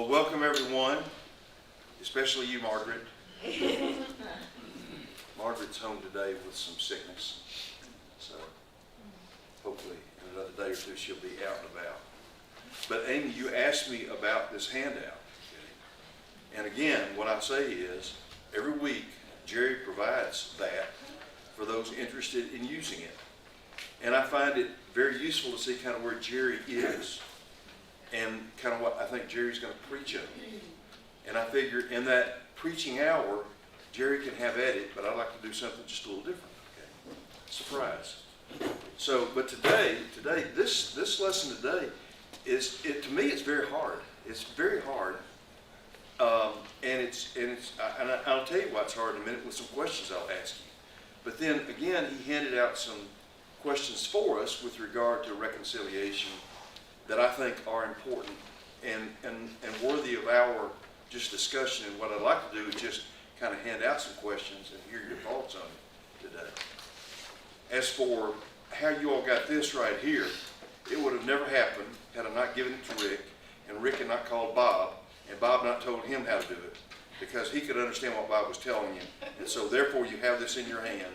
Well, welcome everyone, especially you, Margaret. Margaret's home today with some sickness, so hopefully in another day or two she'll be out and about. But Amy, you asked me about this handout. Okay? And again, what I say is, every week Jerry provides that for those interested in using it. And I find it very useful to see kind of where Jerry is and kind of what I think Jerry's going to preach on. And I figure in that preaching hour, Jerry can have at it, but I'd like to do something just a little different. Okay? Surprise. So, but today, this lesson today to me, it's very hard. It's very hard, and I'll tell you why it's hard in a minute with some questions I'll ask you. But then again, he handed out some questions for us with regard to reconciliation that I think are important and worthy of our just discussion. And what I'd like to do is just kind of hand out some questions and hear your thoughts on it today. As for how you all got this right here, it would have never happened had I not given it to Rick, and Rick had not called Bob, and Bob not told him how to do it, because he could understand what Bob was telling you. And so therefore you have this in your hand.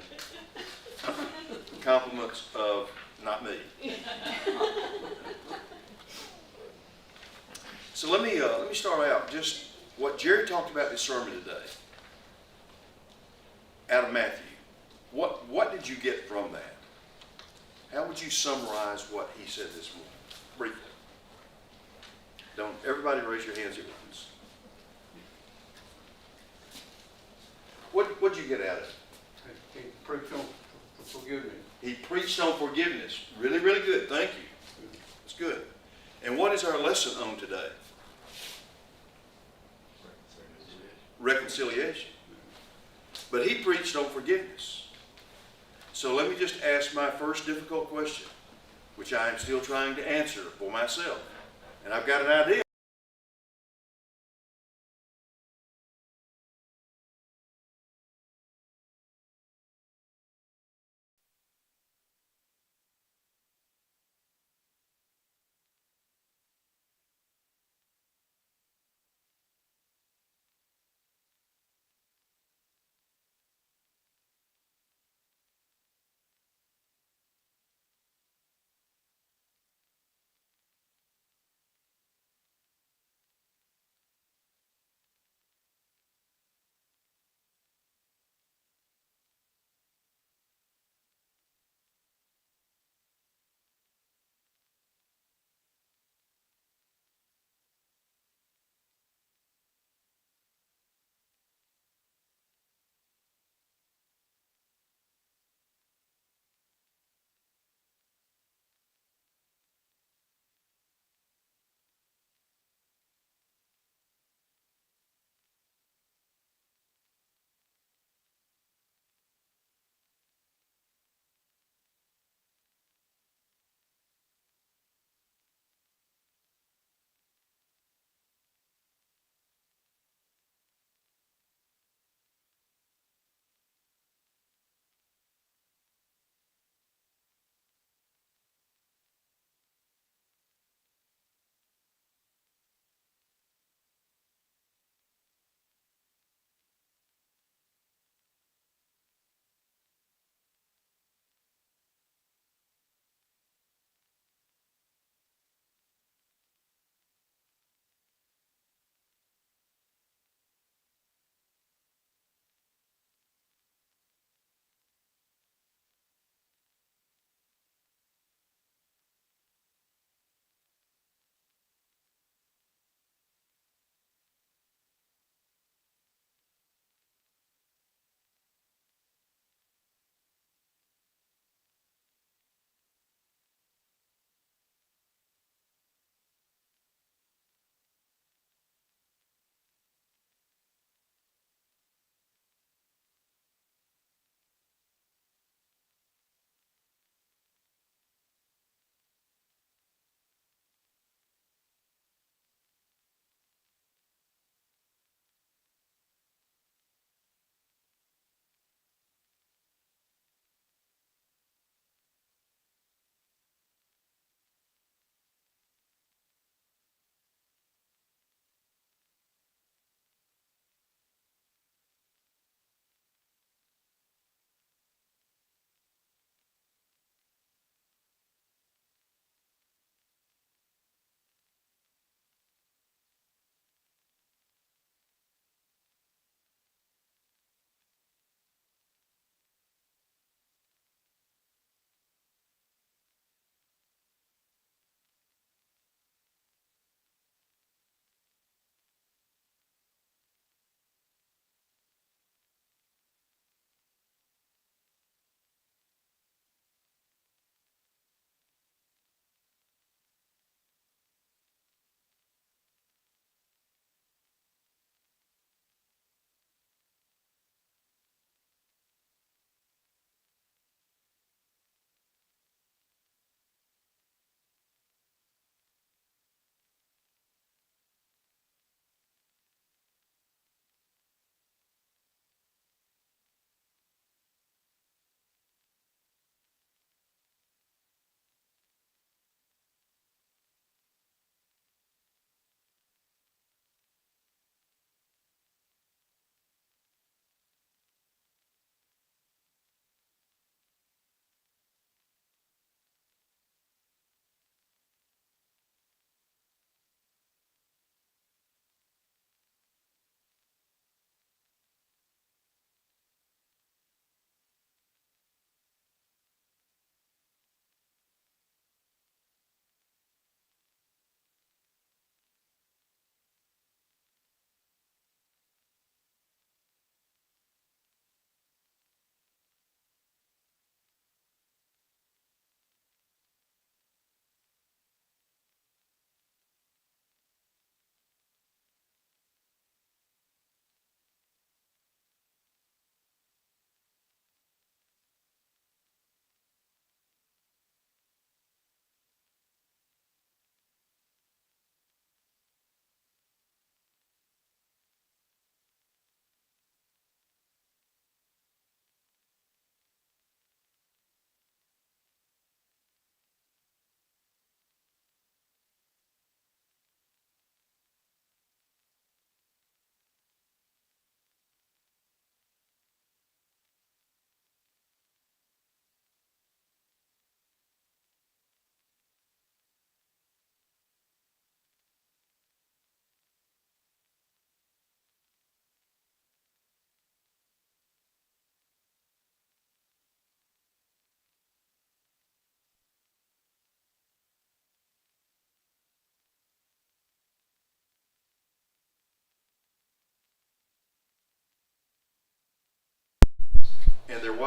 Compliments of not me. So let me start out just what Jerry talked about in his sermon today out of Matthew. What did you get from that? How would you summarize what he said this morning, briefly? Don't everybody raise your hands at once. What'd you get out of it? He preached on forgiveness. He preached on forgiveness. Really, really good. Thank you. That's good. And what is our lesson on today? Reconciliation. But he preached on forgiveness. So let me just ask my first difficult question, which I am still trying to answer for myself. And I've got an idea.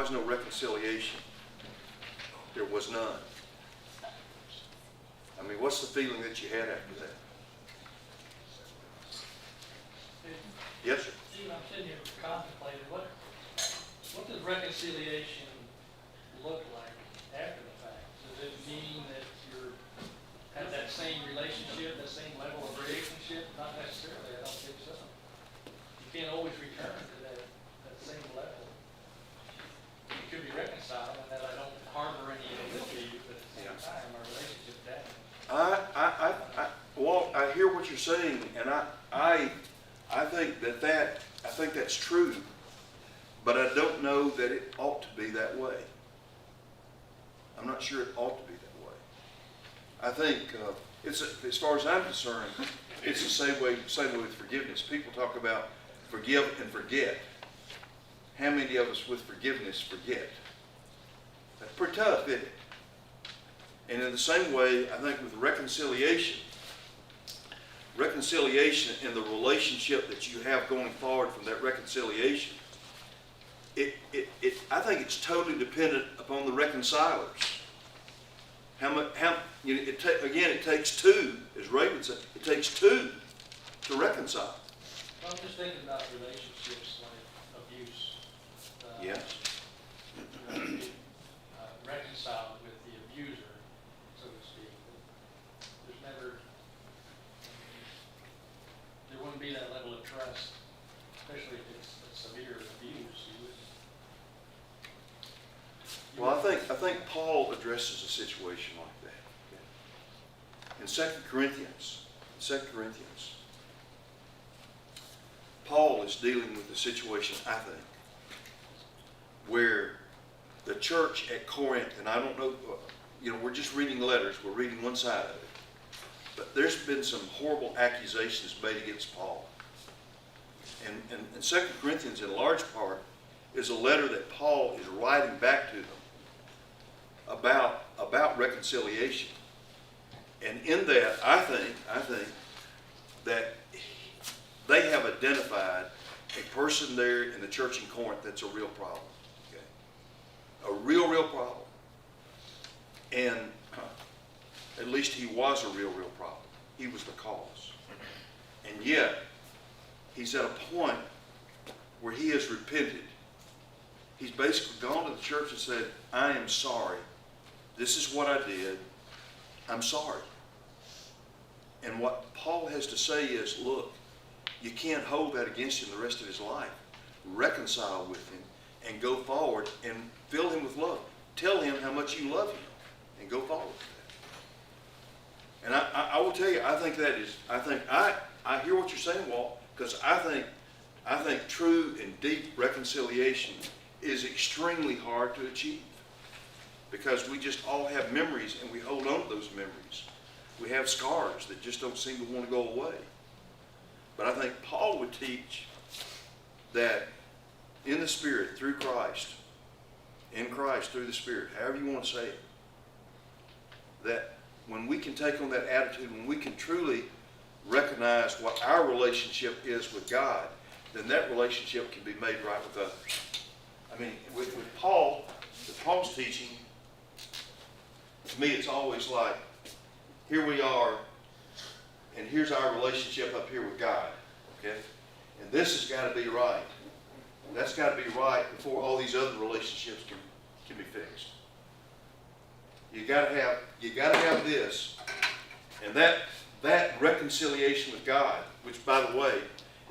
was no reconciliation. There was none. I mean, what's the feeling that you had after that? Yes, sir. Steve, I'm sitting here contemplating, what does reconciliation look like after the fact? Does it mean that you have that same relationship, that same level of relationship? Not necessarily, I don't think so. You can't always return to that same level. You could be reconciled and that I don't harbor any ill will to you, but at the same time, our relationship damaged. Walt, I hear what you're saying, and I think I think that's true, but I don't know that it ought to be that way. I'm not sure it ought to be that way. I think as far as I'm concerned, it's the same way with forgiveness. People talk about forgive and forget. How many of us with forgiveness forget? That's pretty tough, isn't it? And in the same way, I think with reconciliation and the relationship that you have going forward from that reconciliation, I think it's totally dependent upon the reconcilers. It takes two, as Raven said, it takes two to reconcile. Well, I'm just thinking about relationships like abuse. Yeah. Reconciled with the abuser, so to speak. There wouldn't be that level of trust, especially if it's a severe abuse. Well, I think Paul addresses a situation like that. In 2 Corinthians, Paul is dealing with a situation, I think, where the church at Corinth, and I don't know, we're just reading letters, we're reading one side of it, but there's been some horrible accusations made against Paul. And 2 Corinthians, in large part, is a letter that Paul is writing back to them about reconciliation. And in that, I think that they have identified a person there in the church in Corinth that's a real problem. Okay? A real problem. And at least he was a real problem. He was the cause. And yet, he's at a point where he has repented. He's basically gone to the church and said, I am sorry. This is what I did. I'm sorry. And what Paul has to say is, look, you can't hold that against him the rest of his life. Reconcile with him and go forward and fill him with love. Tell him how much you love him and go forward with that. And I will tell you, I hear what you're saying, Walt, because I think true and deep reconciliation is extremely hard to achieve, because we just all have memories and we hold on to those memories. We have scars that just don't seem to want to go away. But I think Paul would teach that in the Spirit, through Christ, in Christ, through the Spirit, however you want to say it, that when we can take on that attitude, when we can truly recognize what our relationship is with God, then that relationship can be made right with others. I mean, with Paul's teaching, to me it's always like, here we are, and here's our relationship up here with God, okay? And this has got to be right. That's got to be right before all these other relationships can be fixed. You got to have this, and that reconciliation with God, which, by the way,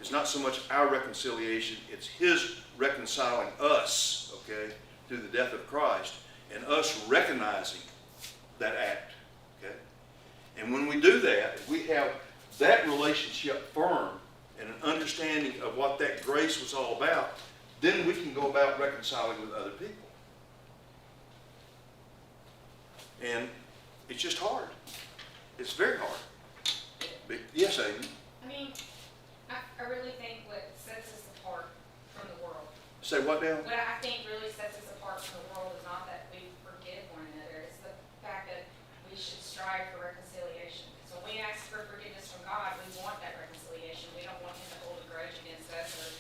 is not so much our reconciliation, it's His reconciling us, okay, through the death of Christ, and us recognizing that act, okay? And when we do that, if we have that relationship firm and an understanding of what that grace was all about, then we can go about reconciling with other people. And it's just hard. It's very hard. But, yes, Amy? I mean, I really think what sets us apart from the world, Say what now? what I think really sets us apart from the world is not that we forgive one another, it's the fact that we should strive for reconciliation. So when we ask for forgiveness from God, we want that reconciliation. We don't want Him to hold a grudge against us, or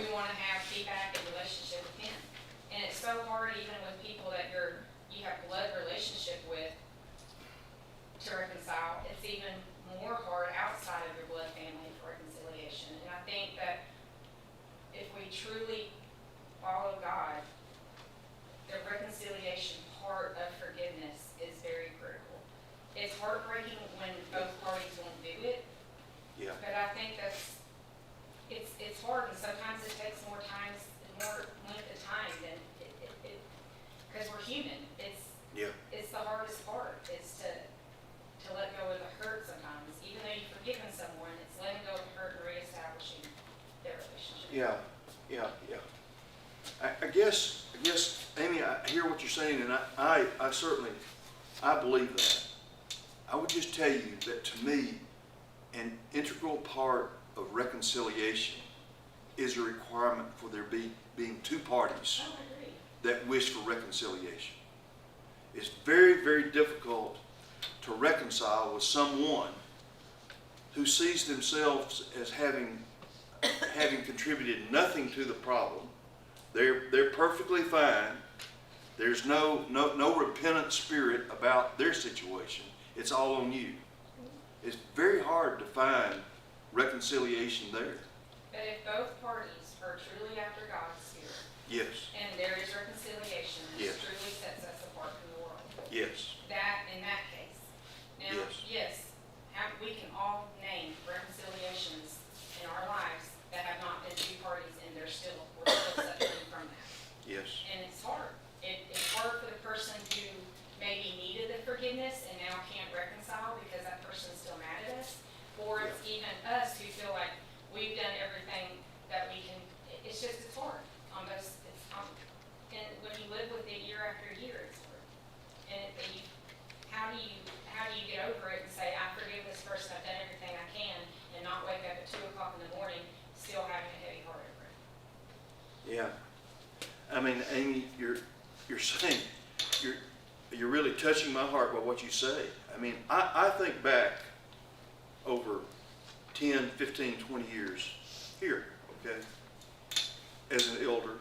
we want to have feedback and relationship with Him. truly follow God, the reconciliation part of forgiveness is very critical. It's heartbreaking when both parties won't do it, Yeah, but I think it's hard, and sometimes it takes more length of time than because we're human. yeah, It's the hardest part, is to let go of the hurt sometimes. Even though you've forgiven someone, it's letting go of the hurt and reestablishing their relationship. yeah. I guess, Amy, I hear what you're saying, and I certainly, I believe that. I would just tell you that to me, an integral part of reconciliation is a requirement for there being two parties Oh, I agree. that wish for reconciliation. It's very, very difficult to reconcile with someone who sees themselves as having contributed nothing to the problem. They're perfectly fine. There's no repentant spirit about their situation. It's all on you. It's very hard to find reconciliation there. But if both parties are truly after God's spirit, Yes, and there is reconciliation, Yes. this truly sets us apart from the world. yes, In that case. Now, Yes. yes, we can all name reconciliations in our lives that have not been two parties, and we're still suffering from that. yes, And it's hard. It's hard for the person who maybe needed the forgiveness and now can't reconcile because that person's still mad at us. Or it's even us who feel like we've done everything that we can. It's hard on both. And when you live with it year after year, it's hard. And how do you get over it and say, I forgive this person, I've done everything I can, and not wake up at 2 o'clock in the morning still having a heavy heart over it? yeah. I mean, Amy, you're saying, you're really touching my heart by what you say. I mean, I think back over 10, 15, 20 years here, okay, as an elder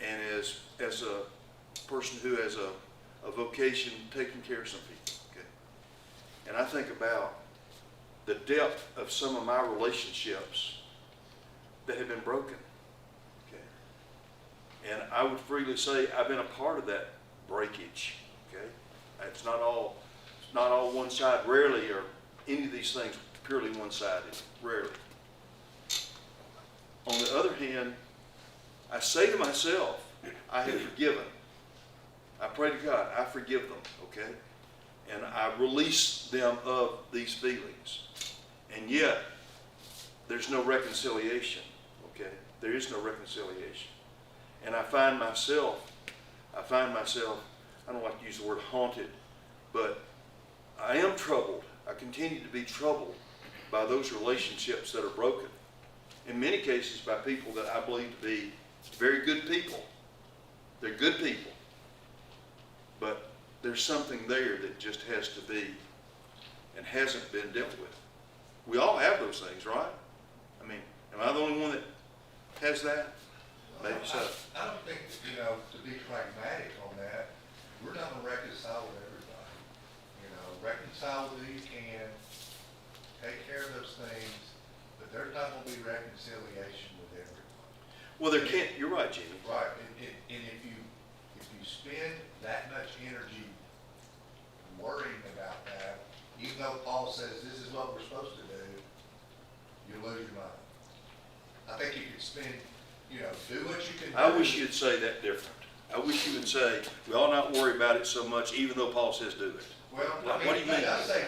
and as a person who has a vocation taking care of some people, okay. And I think about the depth of some of my relationships that have been broken, okay. And I would freely say I've been a part of that breakage, okay. It's not all one side. Rarely are any of these things purely one-sided, rarely. On the other hand, I say to myself, I have forgiven. I pray to God, I forgive them, okay? And I release them of these feelings. And yet, there's no reconciliation, okay? There is no reconciliation. And I find myself, I don't like to use the word haunted, but I am troubled. I continue to be troubled by those relationships that are broken. In many cases by people that I believe to be very good people. They're good people. But there's something there that just has to be and hasn't been dealt with. We all have those things, right? I mean, am I the only one that has that? Maybe so. I don't think, to be pragmatic on that, we're not gonna reconcile with everybody. Reconcile with who you can, take care of those things, but there's not gonna be reconciliation with everyone. Well, there can't, you're right, Jimmy. Right, and if you spend that much energy worrying about that, even though Paul says this is what we're supposed to do, you lose your mind. I think you could spend, do what you can do. I wish you'd say that different. I wish you would say, we ought not worry about it so much, even though Paul says do it. Well, What do you mean? He does say,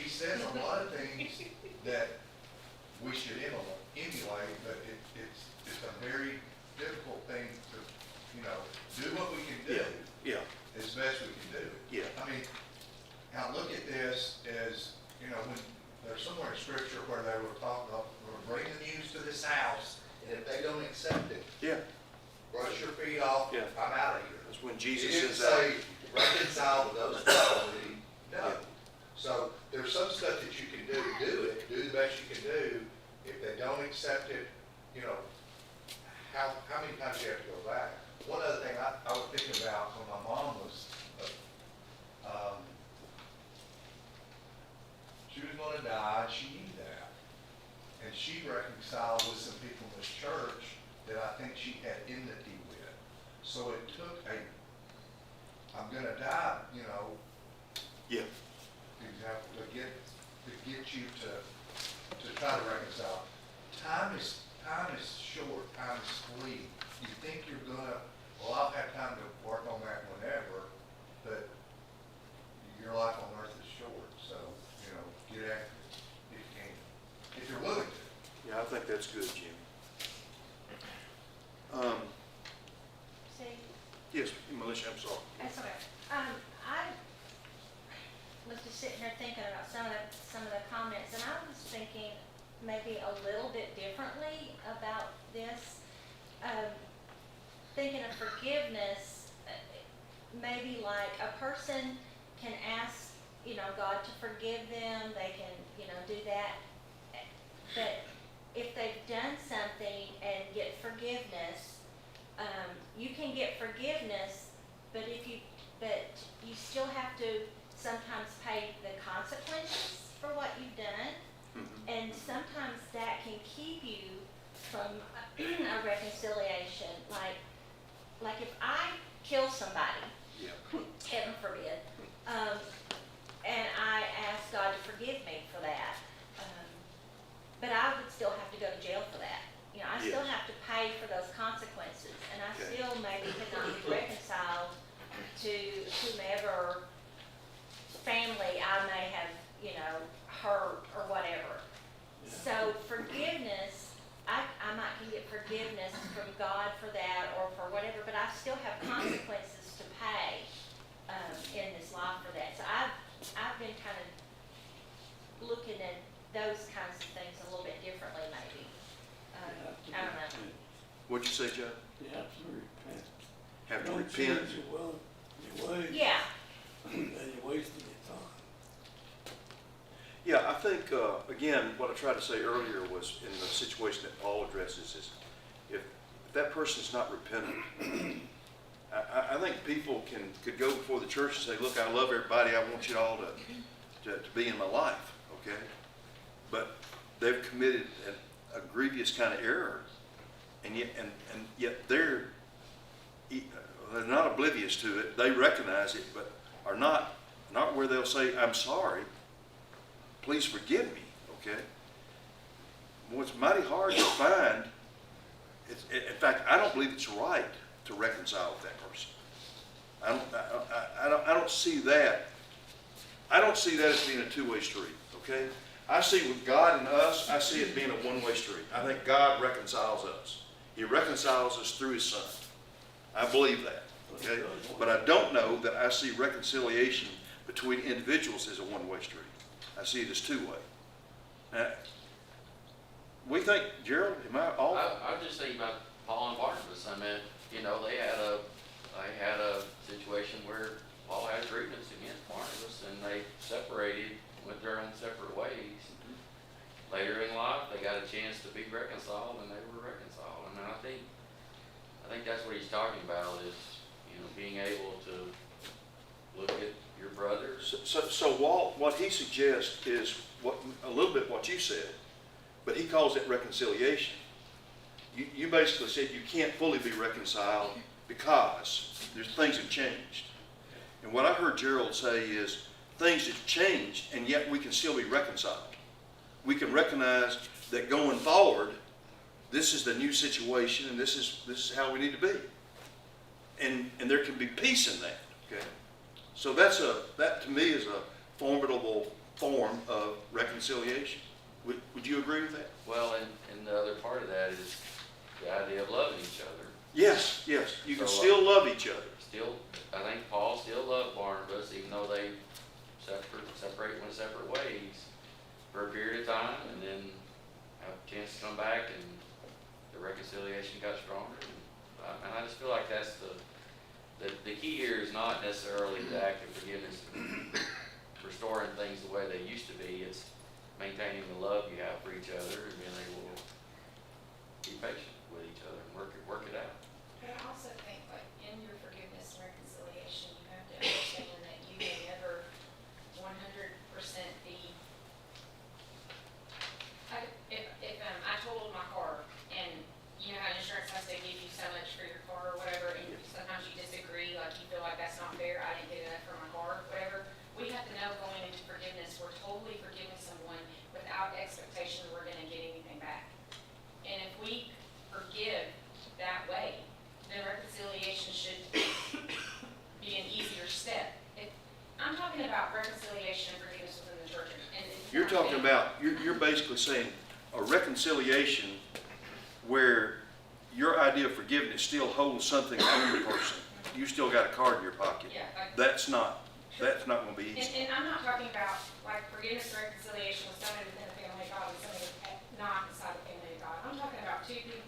he says a lot of things that we should emulate, but it's a very difficult thing to, do what we can do Yeah, as best we can do. yeah, I mean, now look at this as, when there's somewhere in scripture where they were talking about, we're bringing the news to this house, and if they don't accept it, yeah. brush your feet off, Yeah. I'm out of here. That's when He Jesus didn't says that. say reconcile with those people, no. Yeah. So there's some stuff that you can do the best you can do. If they don't accept it, how many times do you have to go back? One other thing I was thinking about when my mom was, she was gonna die, she knew that. And she reconciled with some people in this church So it took I'm gonna die, you know, Yeah. example, to get you to try to reconcile. Time is short, time is fleeting. You think you're gonna, well, I'll have time to work on that whenever, but your life on earth is short, so, you know, get after it if you can, if you're willing to. Yeah, I think that's good, Jimmy. See, Yes, Melissa, I'm sorry. that's okay. I was just sitting here thinking about some of the comments, and I was thinking maybe a little bit differently about this. Thinking of forgiveness, maybe like a person can ask, God to forgive them, they can, do that. But if they've done something and get forgiveness, you can get forgiveness, but you still have to sometimes pay the consequences for what you've done. Mhm. And sometimes that can keep you from a reconciliation. Like if I kill somebody, Yeah. heaven forbid, and I ask God to forgive me for that, but I would still have to go to jail for that. I still Yes. have to pay for those consequences, and I Okay. still maybe cannot be reconciled to whomever family I may have, hurt or whatever. So forgiveness, I might can get forgiveness from God for that or for whatever, but I still have consequences to pay in this life for that. So I've been kind of looking at those kinds of things a little bit differently, maybe. I don't know. What'd you say, Joe? You have to repent. Have to Don't repent? change your ways. Yeah, And you're wasting your time. Yeah, I think, again, what I tried to say earlier was in the situation that Paul addresses is if that person's not repentant, I think people could go before the church and say, look, I love everybody, I want you all to be in my life, okay? But they've committed a grievous kind of error, and yet they're not oblivious to it, they recognize it, but are not where they'll say, I'm sorry, please forgive me, okay? Well, it's mighty hard to find. In fact, I don't believe it's right to reconcile with that person. I don't see that. I don't see that as being a two-way street, okay? I see with God and us, I see it being a one-way street. I think God reconciles us. He reconciles us through His Son. I believe that, okay? But I don't know that I see reconciliation between individuals as a one-way street. I see it as two-way. We think, Gerald, am I off? I was just thinking about Paul and Barnabas. I mean, they had a situation where Paul had grievance against Barnabas, and they separated, went their own separate ways. Later in life, they got a chance to be reconciled, and they were reconciled. And I think that's what he's talking about is, being able to look at your brother. So Walt, what he suggests is a little bit what you said, but he calls it reconciliation. You basically said you can't fully be reconciled because things have changed. And what I heard Gerald say is things have changed, and yet we can still be reconciled. We can recognize that going forward, this is the new situation, and this is how we need to be. And there can be peace in that. Okay. So that to me is a formidable form of reconciliation. Would you agree with that? Well, and the other part of that is the idea of loving each other. Yes. You can So, still love each other. I think Paul still loved Barnabas, even though they separated went separate ways for a period of time, and then have a chance to come back, and the reconciliation got stronger. And I just feel like that's the key here is not necessarily the act of forgiveness, restoring things the way they used to be. It's maintaining the love you have for each other and being able to be patient with each other and work it out. But I also think, like, in your forgiveness and reconciliation, you have to understand that you may never 100% be. If I totaled my car, and you know how insurance has to give you so much for your car or whatever, and sometimes talking about, you're basically saying a reconciliation where your idea of forgiveness still holds something on the person. You still got a card in your pocket. Yeah, like, That's not gonna be easy. and I'm not talking about like forgiveness and reconciliation with somebody within the family of God and somebody not inside the family of God. I'm talking about two people,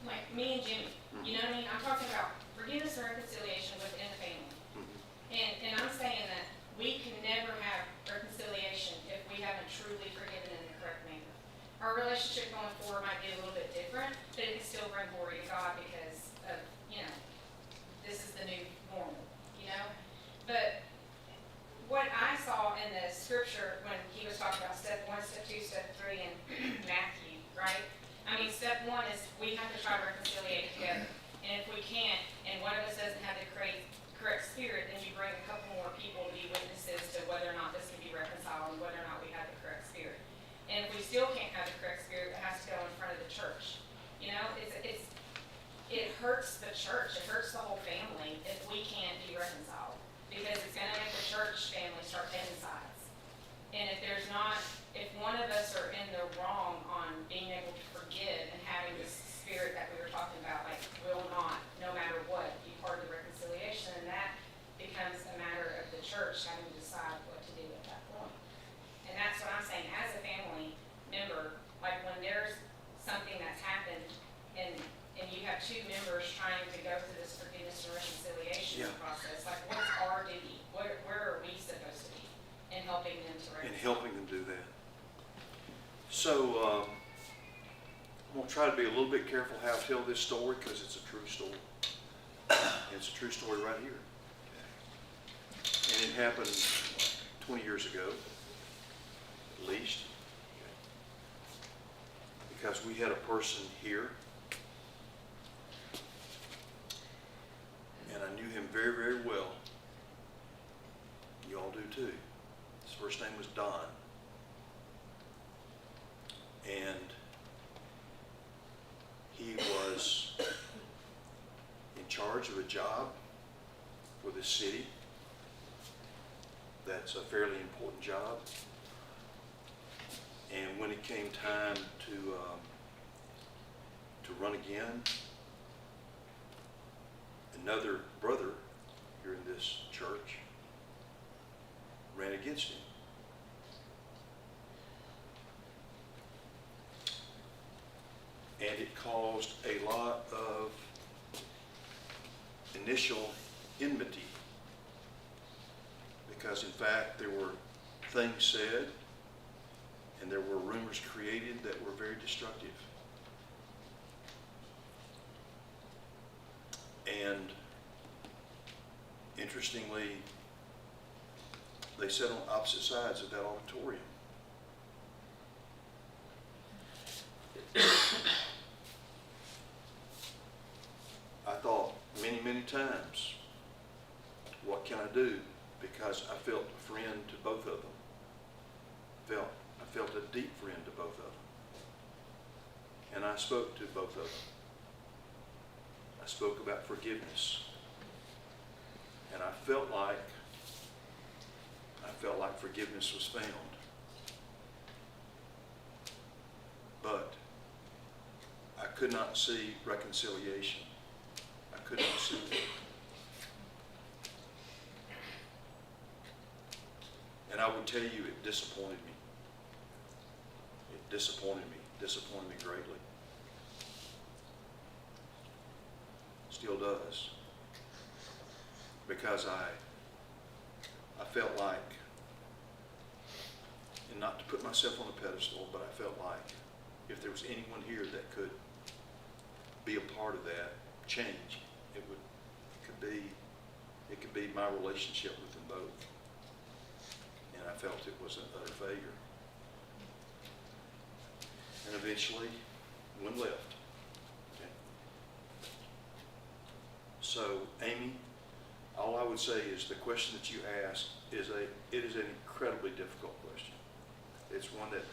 like me and Jimmy. You know what I mean? I'm talking about forgiveness and reconciliation within the family. Mhm. And I'm saying that we can never have reconciliation if we haven't truly forgiven in the correct manner. Our relationship going forward might be a little bit different, but it can still bring glory to God because of, this is the new normal, But what I saw in the scripture when he was talking about step 1, step 2, step 3 in Matthew, right? I mean, step 1 is we have to try to reconcile together. And if we can't, and one of us doesn't have the correct spirit, then you bring a couple more people to be witnesses to whether or not this can be reconciled and whether or not we have the correct spirit. And if we still can't have the correct spirit, it has to go in front of the church. It hurts the church, it hurts the whole family if we can't be reconciled. Because it's gonna make the church family start taking sides. And if one of us are in the wrong on being able to forgive and having this spirit that we were talking about, like will not, no matter what, be part of the reconciliation, and that becomes a matter of the church having to decide what to do at that point. And that's what I'm saying, as a family member, like when there's something that's happened and you have two members trying to go through this forgiveness and reconciliation Yeah. process, like what's our duty? Where are we supposed to be in helping them to reconcile? In helping them do that. So, I'm gonna try to be a little bit careful how I tell this story because it's a true story. It's a true story right here. And it happened 20 years ago, at least. Because we had a person here, and I knew him very, very well. You all do too. His first name was Don. And he was in charge of a job for the city. That's a fairly important job. And when it came time to run again, another brother here in this church ran against him. And it caused a lot of initial enmity because in fact there were things said and there were rumors created that were very destructive. And interestingly, they sat on opposite sides of that auditorium. I thought many, many times, what can I do? Because I felt a friend to both of them. I felt a deep friend to both of them. And I spoke to both of them. I spoke about forgiveness. And I felt like forgiveness was found. But I could not see reconciliation. I could not see it. And I would tell you, it disappointed me. It disappointed me greatly. Still does. Because I felt like, and not to put myself on a pedestal, but I felt like if there was anyone here that could be a part of that change, it could be my relationship with them both. And I felt it was an utter failure. And eventually, one left. Okay. So, Amy, all I would say is the question that you asked is an incredibly difficult question. It's one that,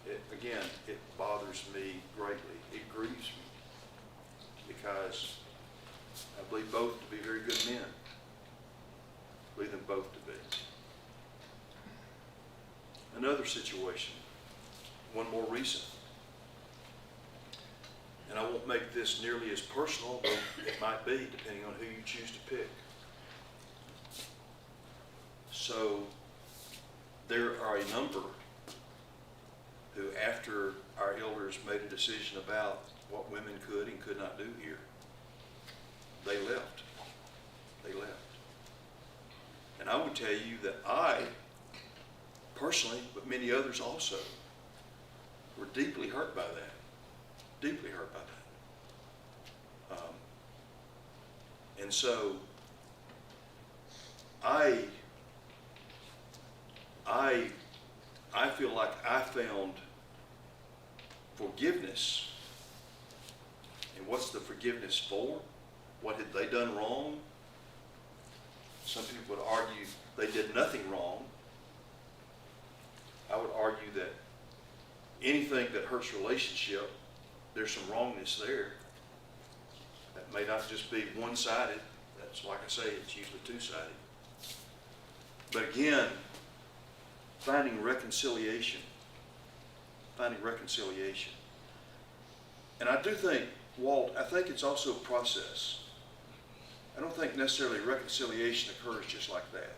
it bothers me greatly. It grieves me because I believe both to be very good men. I believe them both to be. another situation, one more recent. And I won't make this nearly as personal, but it might be, depending on who you choose to pick. So there are a number who, after our elders made a decision about what women could and could not do here, they left. They left. And I would tell you that I, personally, but many others also, were deeply hurt by that. Deeply hurt by that. And so I feel like I found forgiveness. And what's the forgiveness for? What had they done wrong? Some people would argue they did nothing wrong. I would argue that anything that hurts relationship, there's some wrongness there. That may not just be one-sided. That's, like I say, it's usually two-sided. But again, finding reconciliation. Finding reconciliation. And I do think, Walt, I think it's also a process. I don't think necessarily reconciliation occurs just like that.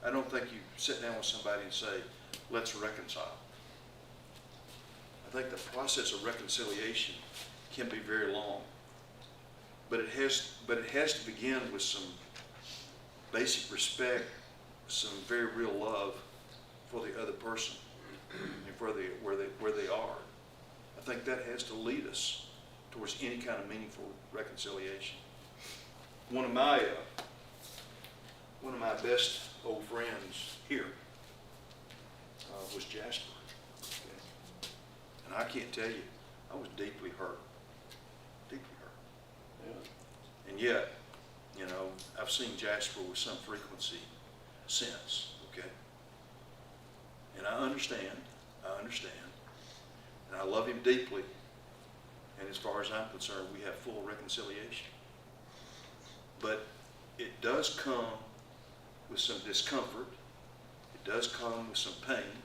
I don't think you sit down with somebody and say, let's reconcile. I think the process of reconciliation can be very long. But it has to begin with some basic respect, some very real love for the other person and for where they are. I think that has to lead us towards any kind of meaningful reconciliation. One of my best old friends here was Jasper. Okay? And I can't tell you, I was deeply hurt. Deeply hurt. Yeah. And yet, you know, I've seen Jasper with some frequency since, okay? And I understand, and I love him deeply. And as far as I'm concerned, we have full reconciliation. But it does come with some discomfort. It does come with some pain.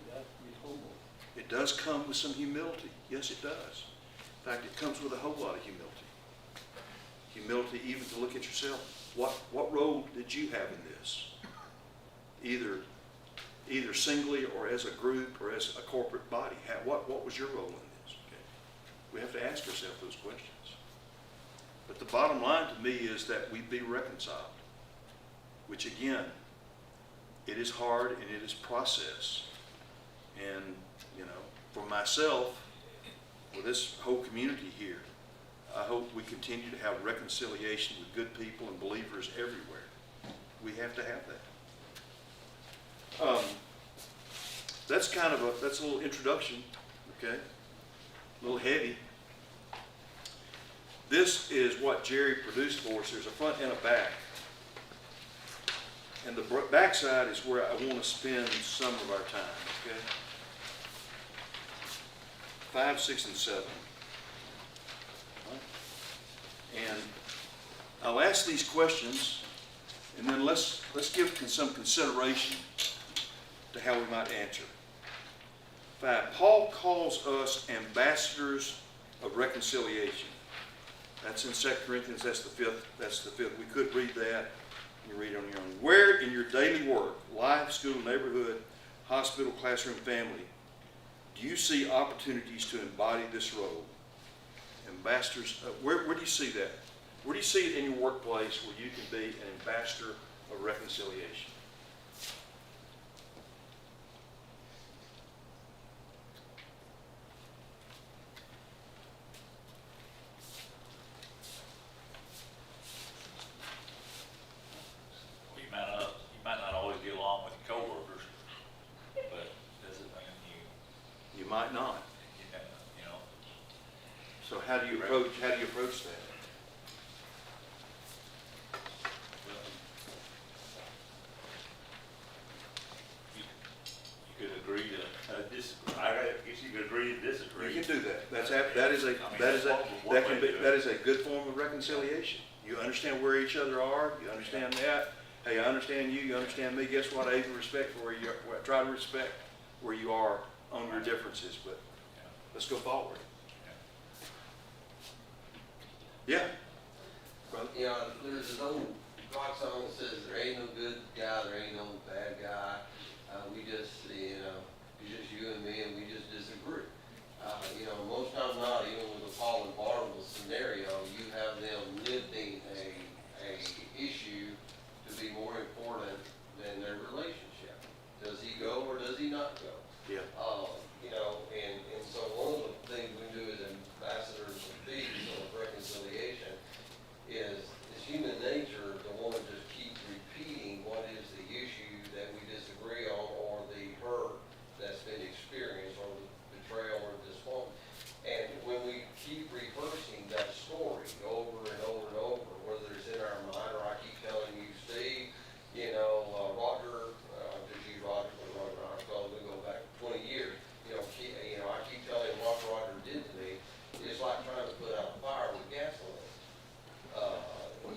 You have to be humble. It does come with some humility. Yes, it does. In fact, it comes with a whole lot of humility. Humility even to look at yourself. What role did you have in this? Either singly or as a group or as a corporate body. What was your role in this? Okay. We have to ask ourselves those questions. But the bottom line to me is that we be reconciled, which again, it is hard and it is process. And, you know, for myself, for this whole community here, I hope we continue to have reconciliation with good people and believers everywhere. We have to have that. That's a little introduction, okay? A little heavy. This is what Jerry produced for us. There's a front and a back. And the back side is where I want to spend some of our time, okay? 5, 6, and 7. And I'll ask these questions, and then let's give some consideration to how we might answer. 5, Paul calls us ambassadors of reconciliation. That's in 2 Corinthians, that's the fifth. We could read that, and you read it on your own. Where in your daily work, life, school, neighborhood, hospital, classroom, family, do you see opportunities to embody this role? Ambassadors, where do you see that? Where do you see it in your workplace where you can be an ambassador of reconciliation? You might not always get along with your coworkers, but doesn't mean You might not. you know. So how do you approach that? You could agree to disagree. I guess you could agree to disagree. You can do that. That is a good form of reconciliation. You understand where each other are. You understand that. Hey, I understand you. You understand me. Guess what? I even respect where you try to respect where you are on your differences, but let's go forward. Yeah. Brother? You know, there's an old rock song that says, there ain't no good guy, there ain't no bad guy. We just, you know, it's just you and me and we just disagree. You know, most times not, even with the Paul and Barnabas scenario, you have them lifting a issue to be more important than their relationship. Does he go or does he not go? Yeah. You know, and so one of the things we do as ambassadors of peace or reconciliation is human nature to want to just keep repeating what is the issue that we disagree on or the hurt that's been experienced or the betrayal or disappointment. And when we keep rehearsing that story over and over and over, whether it's in our mind or I keep telling you, Steve, you know, Roger, just use Roger, because we go back 20 years, I keep telling him what Roger did to me. It's like trying to put out a fire with gasoline.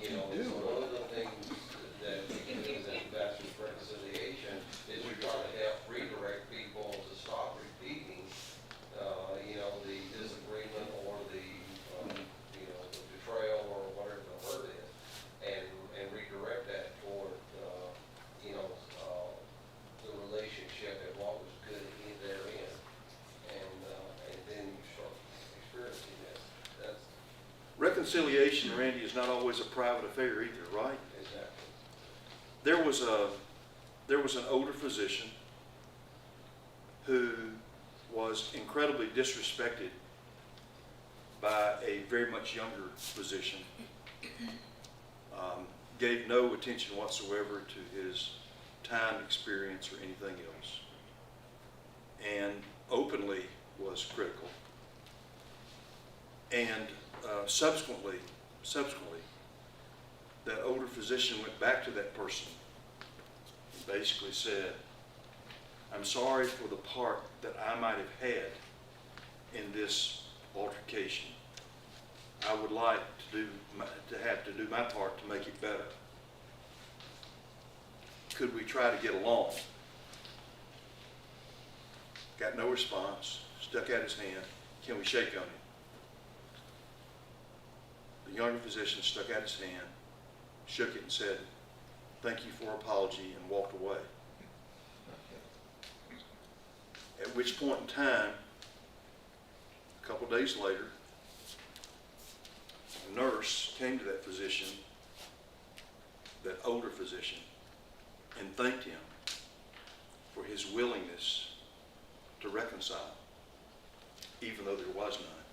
You know, so one of the things that we can do as ambassadors of reconciliation is we try to help redirect people to stop repeating, you know, the disagreement or the, you know, the betrayal or whatever the hurt is, and redirect that toward, you know, the relationship and what was good therein, and then you start experiencing this. That's Reconciliation, Randy, is not always a private affair either, right? exactly. There was an older physician who was incredibly disrespected by a very much younger physician. Gave no attention whatsoever to his time, experience, or anything else, and openly was critical. And subsequently, that older physician went back to that person and basically said, I'm sorry for the part that I might have had in this altercation. I would like to have to do my part to make it better. Could we try to get along? Got no response, stuck out his hand. Can we shake on it? The younger physician stuck out his hand, shook it and said, thank you for apology, and walked away. At which point in time, a couple of days later, a nurse came to that physician, that older physician, and thanked him for his willingness to reconcile, even though there was none.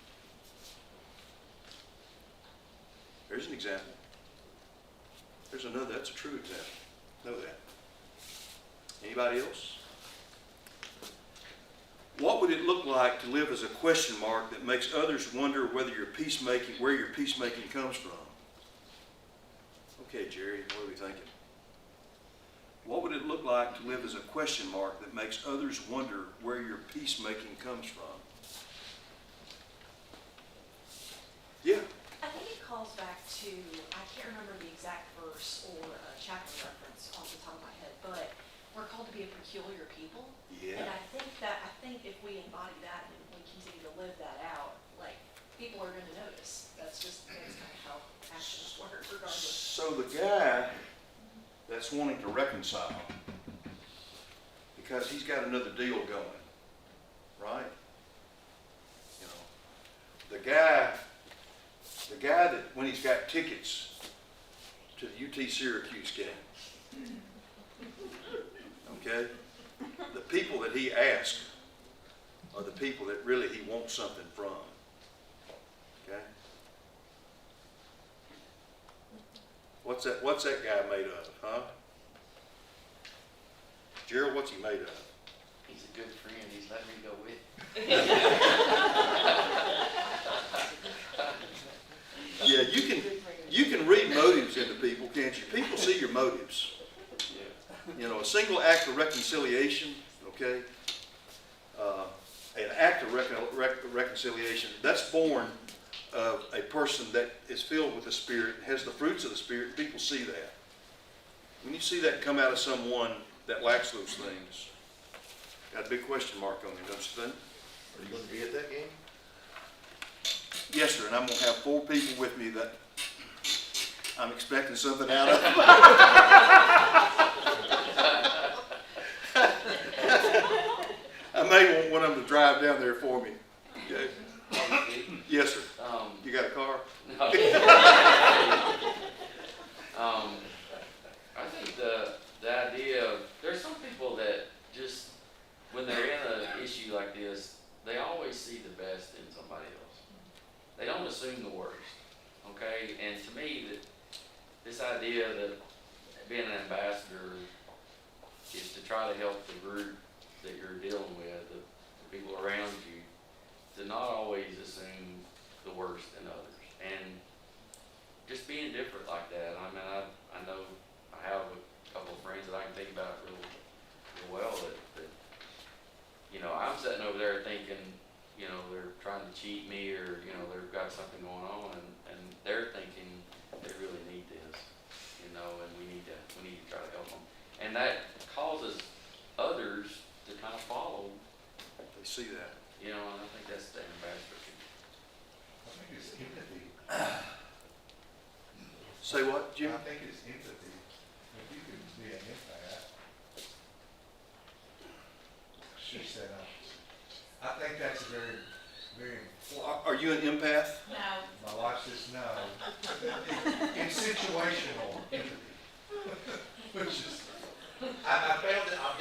There's an example. There's another, that's a true example. Know that. Anybody else? What would it look like to live as a question mark that makes others wonder whether your peacemaking, where your peacemaking comes from? Okay, Jerry, what are we thinking? What would it look like to live as a question mark that makes others wonder where your peacemaking comes from? Yeah. I think it calls back to, I can't remember the exact verse or chapter reference off the top of my head, but we're called to be a peculiar people. Yeah. And I think if we embody that and we continue to live that out, like, people are gonna notice. That's kind of how actions work regardless. So the guy that's wanting to reconcile, because he's got another deal going, right? You know, the guy that when he's got tickets to the UT Syracuse game, okay, the people that he asks are the people that really he wants something from, okay? What's that guy made of, huh? Gerald, what's he made of? He's a good friend, he's letting me go with. Yeah, you can read motives into people, can't you? People see your motives. Yeah. You know, a single act of reconciliation, okay? An act of reconciliation, that's born of a person that is filled with the Spirit, has the fruits of the Spirit. People see that. When you see that come out of someone that lacks those things, Got a big question mark on it, don't you think? Are you gonna be at that game? Yes, sir, and I'm gonna have 4 people with me that I'm expecting something out of. I may want one of them to drive down there for me. Okay. Yes, sir. You got a car? No. I think the idea of, there's some people that just, when they're in an issue like this, they always see the best in somebody else. They don't assume the worst, okay? And to me, this idea that being an ambassador is to try to help the group that you're dealing with, the people around you, to not always assume the worst in others. And just being different like that. I mean, I know I have a couple of friends that I can think about real well that, you know, I'm sitting over there thinking, you know, they're trying to cheat me, or, you know, they've got something going on, and they're thinking they really need this, you know, and we need to try to help them. And that causes others to kind of follow, They see that. you know, and I think that's the ambassador. I think it's empathy. Say what, Jim? I think it's empathy. If you could be an empath. She said, I think that's very, very important. Are you an empath? No. My wife says no. It's situational empathy. Which is, I found that I'm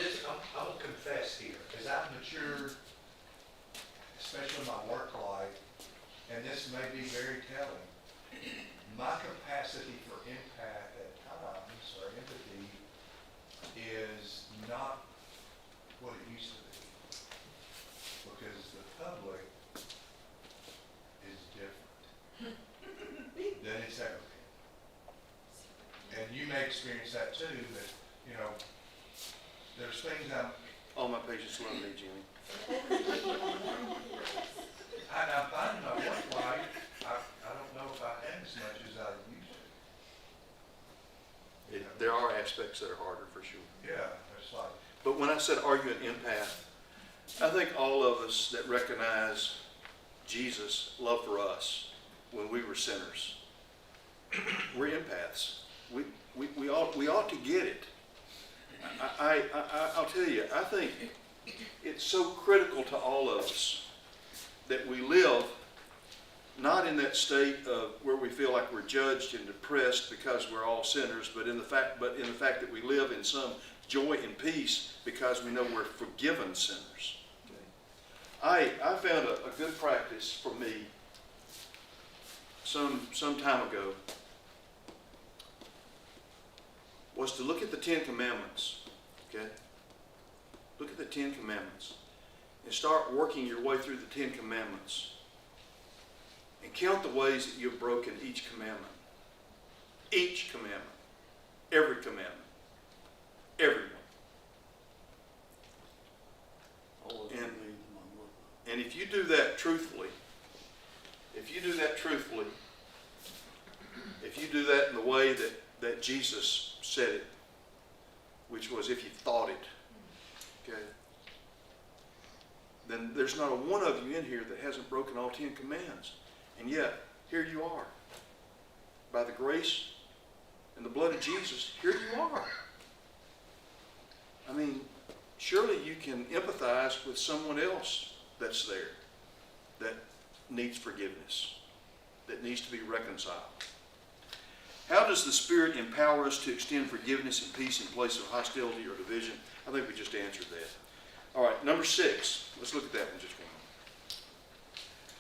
gonna confess here, as I've matured, especially in my work life, and this may be very telling, my capacity for empath at times, or empathy, is not what it used to be. Because the public is different than it's ever been. And you may experience that too, that, you know, there's things All my patients love me, Jimmy. I find my work life, I don't know if I have as much as I used to. There are aspects that are harder, for sure. Yeah, it's like, But when I said, are you an empath? I think all of us that recognize Jesus' love for us when we were sinners, we're empaths. We ought to get it. I'll tell you, I think it's so critical to all of us that we live not in that state of where we feel like we're judged and depressed because we're all sinners, but in the fact that we live in some joy and peace because we know we're forgiven sinners. Okay? I found a good practice for me some time ago was to look at the 10 Commandments. Okay? Look at the 10 Commandments and start working your way through the 10 Commandments. And count the ways that you've broken each commandment. Each commandment. Every commandment. Every one. And if you do that truthfully, if you do that in the way that Jesus said it, which was if you thought it, okay, then there's not a one of you in here that hasn't broken all 10 commands. And yet, here you are. By the grace and the blood of Jesus, here you are. I mean, surely you can empathize with someone else that's there, that needs forgiveness, that needs to be reconciled. How does the Spirit empower us to extend forgiveness and peace in place of hostility or division? I think we just answered that. All right, number 6. Let's look at that one just one.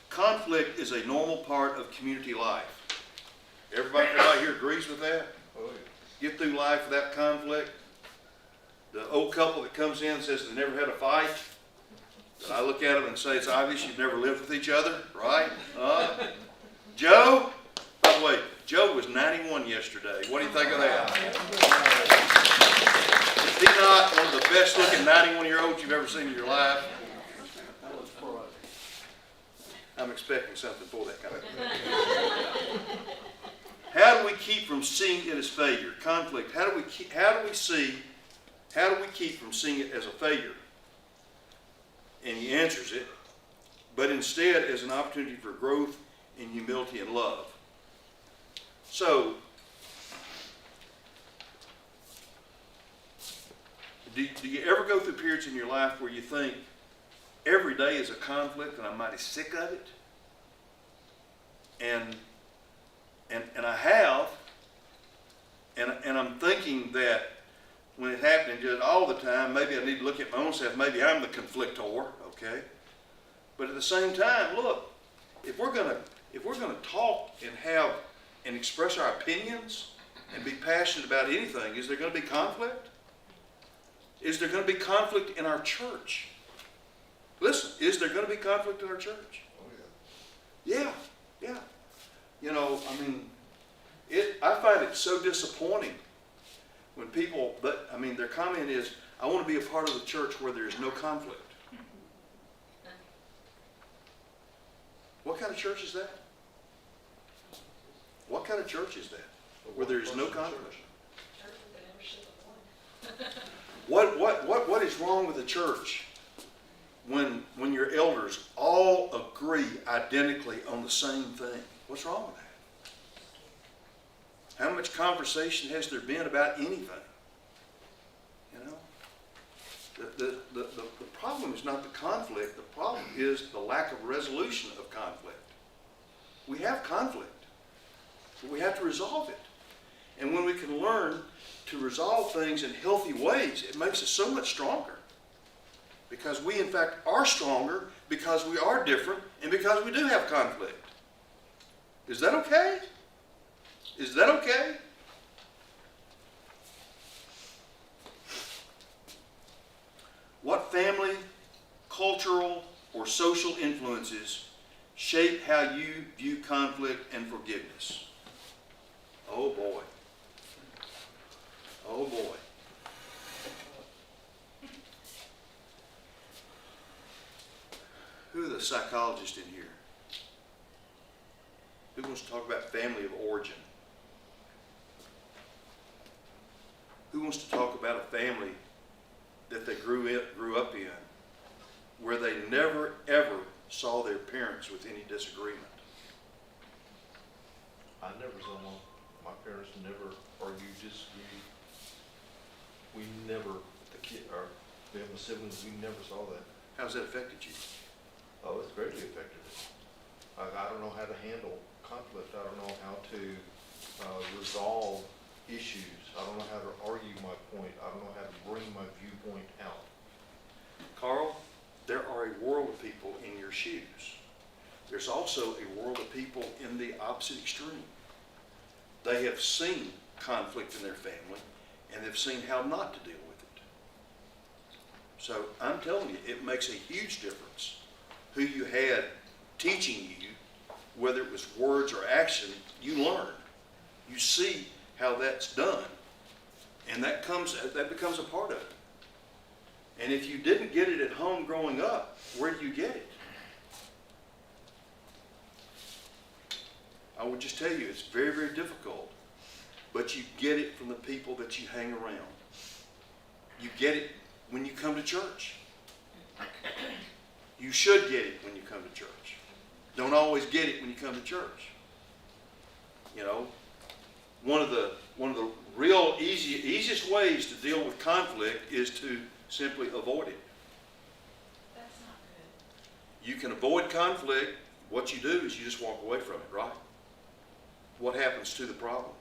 Conflict is a normal part of community life. Everybody here agrees with that? oh yeah. Get through life without conflict. The old couple that comes in and says they never had a fight. And I look at them and say, it's obvious you've never lived with each other, right? Joe? By the way, Joe was 91 yesterday. What do you think of that? Is he not one of the best looking 91-year-olds you've ever seen in your life? I'm expecting something for that kind of thing. How do we keep from seeing it as failure? Conflict. How do we keep from seeing it as a failure? and he answers it, but instead as an opportunity for growth in humility and love. So, do you ever go through periods in your life where you think every day is a conflict and I'm mighty sick of it? And I have, and I'm thinking that when it's happening just all the time, maybe I need to look at my own self. Maybe I'm the conflictor, okay? But at the same time, look, if we're gonna talk and have and express our opinions and be passionate about anything, is there gonna be conflict? Is there gonna be conflict in our church? Listen, is there gonna be conflict in our church? Oh, yeah. Yeah. You know, I mean, I find it so disappointing when people, their comment is, I want to be a part of the church where there is no conflict. What kind of church is that? What kind of church is that? Where there is no conflict? Church with the membership of one. What is wrong with the church when your elders all agree identically on the same thing? What's wrong with that? How much conversation has there been about anything? You know? The problem is not the conflict. The problem is the lack of resolution of conflict. We have conflict, but we have to resolve it. And when we can learn to resolve things in healthy ways, it makes us so much stronger. Because we, in fact, are stronger because we are different and because we do have conflict. Is that okay? Is that okay? What family, cultural, or social influences shape how you view conflict and forgiveness? Oh boy. Oh boy. Who are the psychologists in here? Who wants to talk about family of origin? Who wants to talk about a family that they grew up in, where they never ever saw their parents with any disagreement? I never saw my parents never argue, disagree. We never, me and my siblings, we never saw that. How's that affected you? Oh, it's greatly affected us. I don't know how to handle conflict. I don't know how to resolve issues. I don't know how to argue my point. I don't know how to bring my viewpoint out. Carl, there are a world of people in your shoes. There's also a world of people in the opposite extreme. They have seen conflict in their family, and they've seen how not to deal with it. So I'm telling you, it makes a huge difference who you had teaching you, whether it was words or action. You learn. You see how that's done, and that becomes a part of it. And if you didn't get it at home growing up, where do you get it? I would just tell you, it's very, very difficult, but you get it from the people that you hang around. You get it when you come to church. You should get it when you come to church. Don't always get it when you come to church. You know, one of the real easiest ways to deal with conflict is to simply avoid it. That's not good. You can avoid conflict. What you do is you just walk away from it, right? What happens to the problem?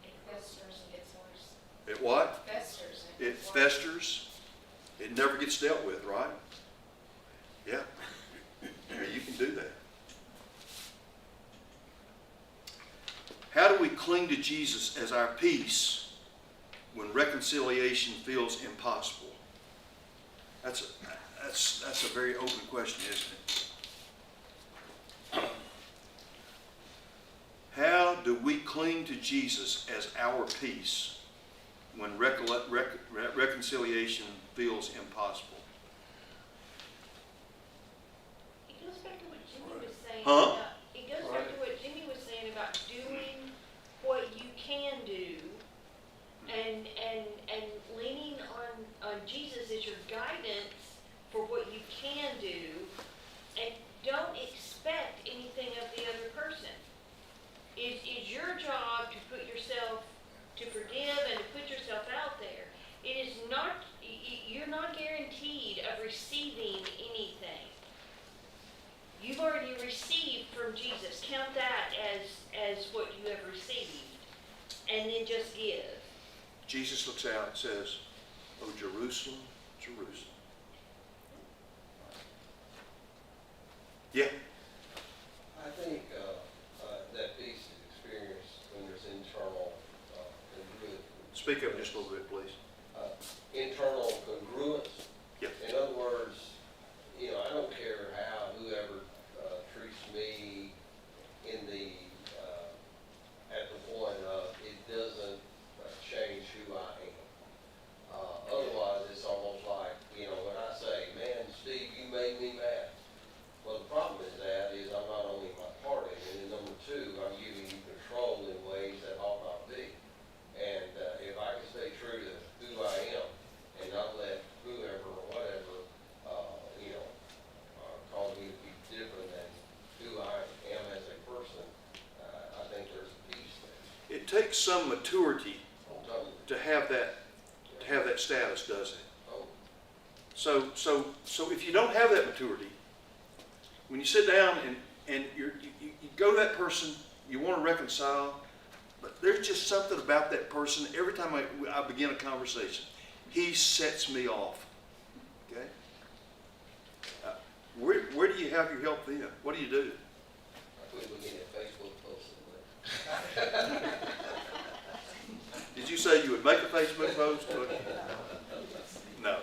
It festers and gets worse. It what? Festers and It gets worse. festers. It never gets dealt with, right? Yeah. Yeah, you can do that. How do we cling to Jesus as our peace when reconciliation feels impossible? That's a very open question, isn't it? How do we cling to Jesus as our peace when reconciliation feels impossible? It goes back to what Jimmy was saying. Huh? about- It goes back to what Jimmy was saying about doing what you can do and leaning on Jesus as your guidance for what you can do, and don't expect anything of the other person. It's your job to put yourself, to forgive and to put yourself out there. It is not, you're not guaranteed of receiving anything. You've already received from Jesus. Count that as what you have received. And then just give. Jesus looks out and says, "Oh, Jerusalem, Jerusalem." Yeah, I think, that peace is experienced when there's internal, congruence. speak up just a little bit, please. Internal congruence. Yeah. In other words, I don't care how whoever, treats me in the, at the point of, it doesn't change who I am. Otherwise, it's almost like, when I say, "Man, Steve, you made me mad." Well, the problem is I'm not only my party, and then number two, I'm giving you control in ways that ought not be. And if I can stay true to who I am and not let whoever or whatever, cause me to be different than who I am as a person, I think there's a peace there. It takes some maturity Totally. to have that status, doesn't it? Oh, So if you don't have that maturity, when you sit down and you go to that person, you want to reconcile, but there's just something about that person. Every time I begin a conversation, he sets me off. Okay? Where do you have your help then? What do you do? I quit looking at Facebook posts and Did you say you would make a Facebook post? No.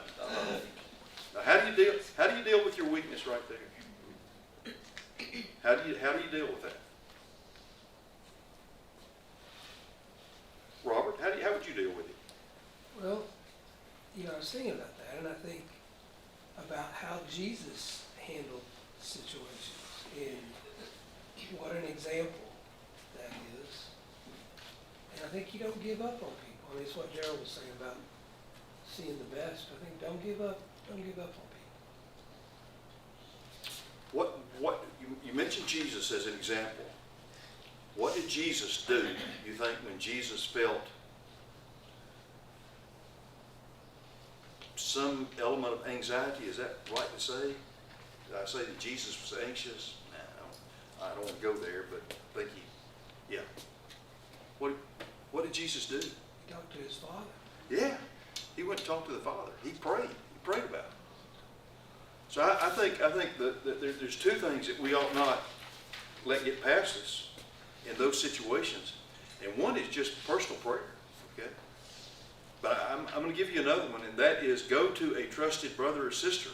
Now, how do you deal with your weakness right there? How do you deal with that? Robert, how would you deal with it? Well, I was thinking about that, and I think about how Jesus handled situations, and what an example that is. And I think you don't give up on people. I mean, it's what Gerald was saying about seeing the best. I think don't give up on people. What you mentioned Jesus as an example. What did Jesus do, you think, when Jesus felt some element of anxiety? Is that right to say? Did I say that Jesus was anxious? No, I don't want to go there, but I think yeah. What did Jesus do? He talked to his Father. Yeah, he went and talked to the Father. He prayed. He prayed about it. So I think that there's two things that we ought not let get past us in those situations. And one is just personal prayer, okay? But I'm going to give you another one, and that is go to a trusted brother or sister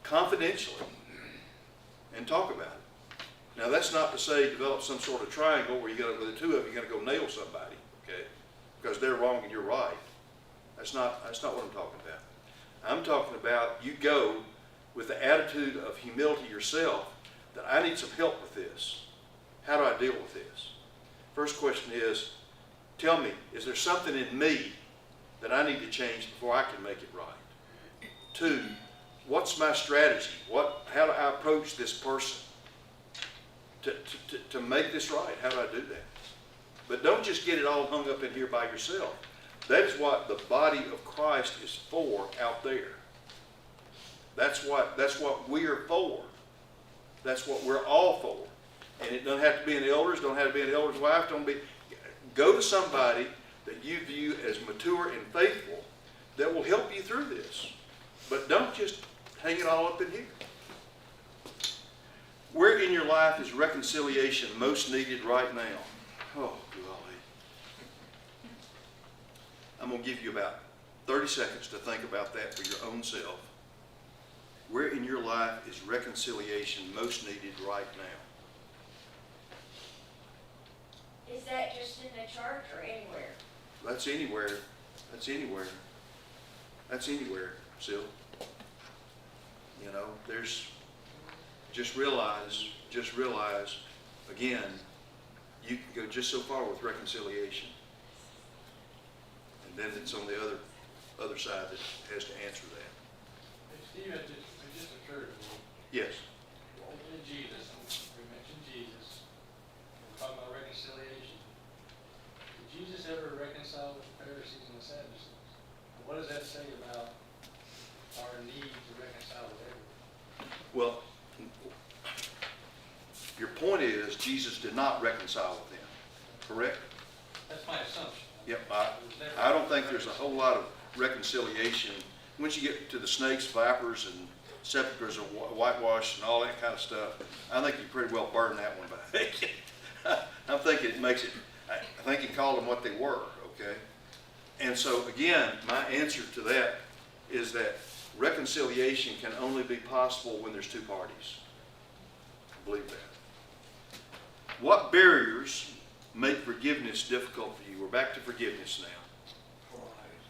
confidentially and talk about it. Now, that's not to say develop some sort of triangle where the two of you got to go nail somebody, okay? Because they're wrong and you're right. That's not what I'm talking about. I'm talking about you go with the attitude of humility yourself that I need some help with this. How do I deal with this? First question is, tell me, is there something in me that I need to change before I can make it right? Two, what's my strategy? How do I approach this person to make this right? How do I do that? But don't just get it all hung up in here by yourself. That is what the body of Christ is for out there. That's what we're for. That's what we're all for. And it doesn't have to be an elders, don't have to be an elder's wife, go to somebody that you view as mature and faithful that will help you through this. But don't just hang it all up in here. Where in your life is reconciliation most needed right now? Oh, golly. I'm going to give you about 30 seconds to think about that for your own self. Where in your life is reconciliation most needed right now? Is that just in the church or anywhere? That's anywhere. That's anywhere. That's anywhere, Sil. There's, just realize, again, you can go just so far with reconciliation. And then it's on the other side that has to answer that. Hey, Steve, as just occurred to me, Yes. in Jesus, we mentioned Jesus, we're talking about reconciliation. Did Jesus ever reconcile with the Pharisees and the Sadducees? And what does that say about our need to reconcile with everyone? Well, your point is Jesus did not reconcile with them, correct? That's my assumption. Yep, It was never- I don't think there's a whole lot of reconciliation. Once you get to the snakes, vipers, and sepulchres and whitewash and all that kind of stuff, I think you pretty well burned that one back. I'm thinking it makes it, I think he called them what they were, okay? And so again, my answer to that is that reconciliation can only be possible when there's two parties. I believe that. What barriers make forgiveness difficult for you? We're back to forgiveness now.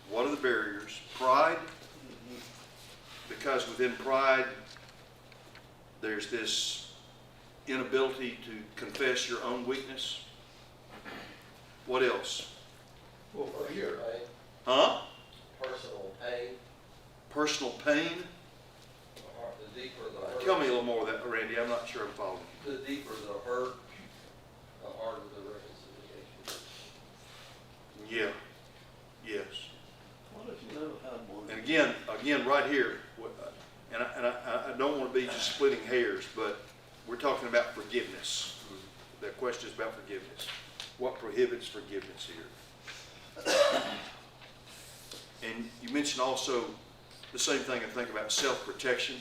What are the barriers? Pride, because within pride, there's this inability to confess your own weakness. What else? Well, fear. Right? Huh? Personal pain, Personal pain? the deeper the hurt. Tell me a little more of that, Randy. I'm not sure I'm following. The deeper the hurt, the harder the reconciliation. Yeah. Yes. What if you never had one? And again, right here, and I don't want to be just splitting hairs, but we're talking about forgiveness. The question is about forgiveness. What prohibits forgiveness here? And you mentioned also the same thing I think about self-protection.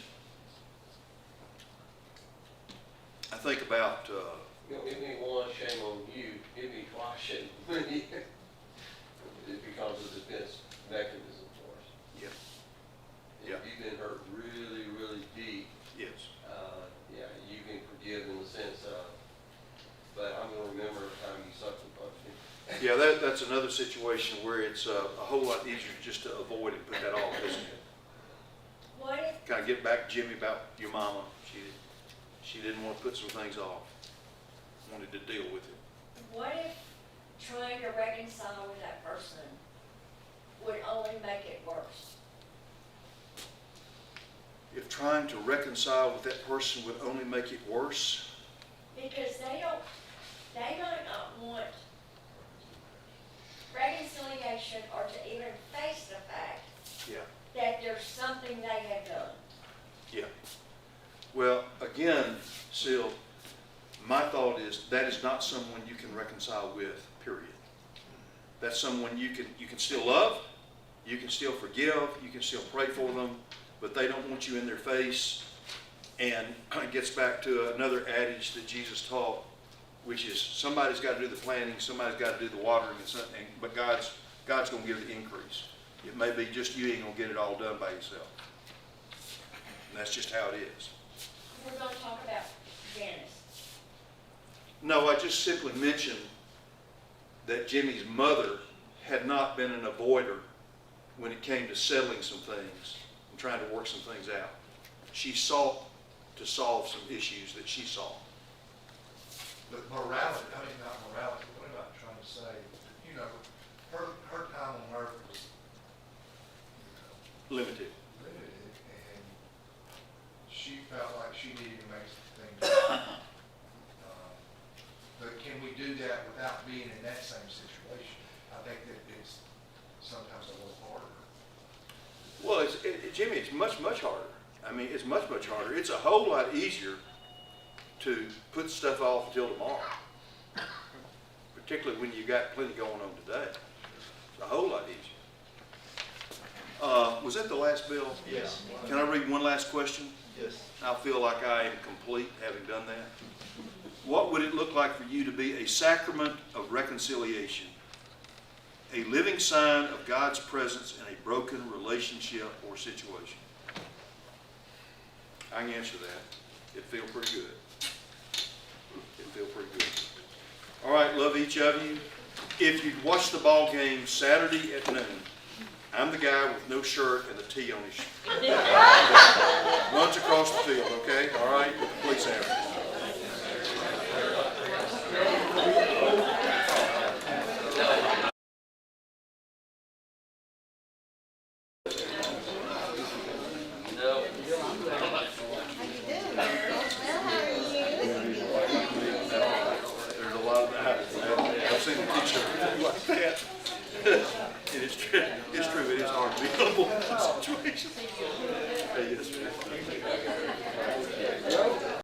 I think about, You know, give me one, shame on you, give me twice, shame on you. It becomes a defense mechanism for us. yeah, If Yeah. you've been hurt really, really deep, yes, yeah, you can forgive in the sense of, but I'm gonna remember the time you sucked and punched me. yeah, that's another situation where it's a whole lot easier just to avoid and put that off, isn't it? What if, Kind of get back, Jimmy, about your mama. She didn't want to put some things off, wanted to deal with it. what if trying to reconcile with that person would only make it worse? If trying to reconcile with that person would only make it worse, Because they might not want reconciliation or to even face the fact yeah, that there's something they have done. yeah. Well, again, Sil, my thought is that is not someone you can reconcile with, period. That's someone you can still love, you can still forgive, you can still pray for them, but they don't want you in their face. And it gets back to another adage that Jesus taught, which is somebody's got to do the planting, somebody's got to do the watering, but God's going to give the increase. It may be just you ain't going to get it all done by yourself. And that's just how it is. We're gonna talk about Janice. No, I just simply mentioned that Jimmy's mother had not been an avoider when it came to settling some things and trying to work some things out. She sought to solve some issues that she saw. But morality, I mean, not morality, what am I trying to say? You know, her time on earth was, Limited. limited, and she felt like she needed to make some things right. But can we do that without being in that same situation? I think that it's sometimes a little harder. Well, Jimmy, it's much, much harder. I mean, it's much, much harder. It's a whole lot easier to put stuff off until tomorrow, particularly when you got plenty going on today. It's a whole lot easier. Was that the last bill? Yes. Can I read one last question? Yes. I feel like I am complete having done that. What would it look like for you to be a sacrament of reconciliation, a living sign of God's presence in a broken relationship or situation? I can answer that. It feels pretty good. It feels pretty good. All right, love each of you. If you'd watched the ball game Saturday at noon, I'm the guy with no shirt and the T on his shirt. Runs across the field, okay? All right, with the police ambulance.